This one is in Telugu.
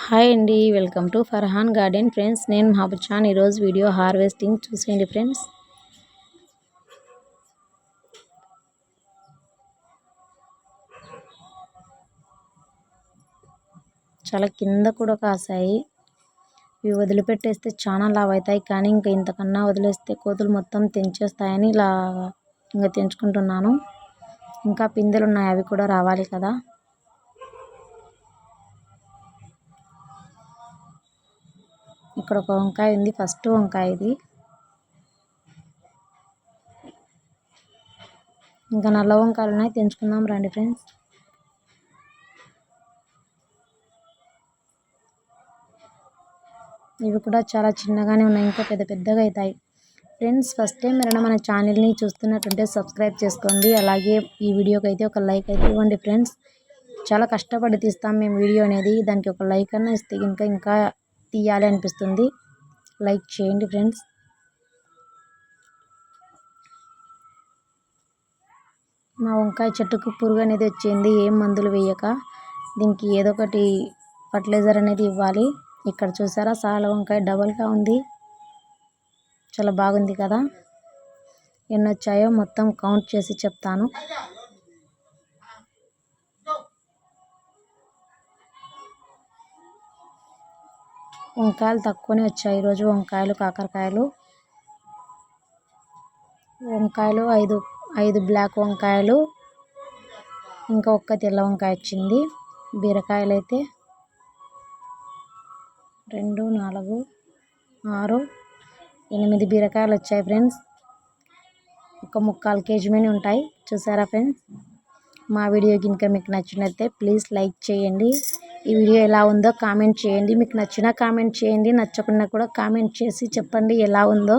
హాయ్ అండి, welcome to Farhan garden friends. నేను మహబూబ్చాన్. ఈరోజు వీడియో హార్వెస్టింగ్ చూసేయండి ఫ్రెండ్స్. చాలా కింద కూడా కాసాయి. ఇవి వదిలిపెట్టేస్తే చాలా లావ్ అవుతాయి, కానీ ఇంకా ఇంతకన్నా వదిలేస్తే కోతులు మొత్తం తెంచేస్తాయని ఇలా ఇంకా తెంచుకుంటున్నాను. ఇంకా పిందెలు ఉన్నాయి, అవి కూడా రావాలి కదా. ఇక్కడ ఒక వంకాయ ఉంది, ఫస్ట్ వంకాయ ఇది. ఇంకా నల్ల వంకాయలు ఉన్నాయి, తెంచుకుందాం రండి ఫ్రెండ్స్. ఇవి కూడా చాలా చిన్నగానే ఉన్నాయి, ఇంకా పెద్ద పెద్దగా అవుతాయి ఫ్రెండ్స్. ఫస్ట్ టైం ఎవరైనా మన ఛానల్ని చూస్తున్నట్టుంటే సబ్స్క్రైబ్ చేసుకోండి. అలాగే ఈ వీడియోకి అయితే ఒక లైక్ అయితే ఇవ్వండి ఫ్రెండ్స్. చాలా కష్టపడి తీస్తాం మేము వీడియో అనేది, దానికి ఒక లైక్ అన్నా ఇస్తే ఇంకా తీయాలి అనిపిస్తుంది. లైక్ చేయండి ఫ్రెండ్స్. మా వంకాయ చెట్టుకు పురుగు అనేది వచ్చింది, ఏం మందులు వేయక. దీనికి ఏదో ఒకటి ఫర్టిలైజర్ అనేది ఇవ్వాలి. ఇక్కడ చూసారా, సాల వంకాయ డబల్గా ఉంది, చాలా బాగుంది కదా. ఎన్ని వచ్చాయో మొత్తం కౌంట్ చేసి చెప్తాను. వంకాయలు తక్కువనే వచ్చాయి ఈరోజు. వంకాయలు, కాకరకాయలు. వంకాయలు ఐదు బ్లాక్ వంకాయలు, ఇంకా ఒక్క తెల్ల వంకాయ వచ్చింది. బీరకాయలు అయితే 2, 4, 6, 8 బీరకాయలు వచ్చాయి ఫ్రెండ్స్. ఒక 3/4 kg మని ఉంటాయి. చూసారా ఫ్రెండ్స్. మా వీడియో కనుక మీకు నచ్చినట్లయితే ప్లీజ్ లైక్ చేయండి. ఈ వీడియో ఎలా ఉందో కామెంట్ చేయండి. మీకు నచ్చినా కామెంట్ చేయండి, నచ్చకుండా కూడా కామెంట్ చేసి చెప్పండి ఎలా ఉందో.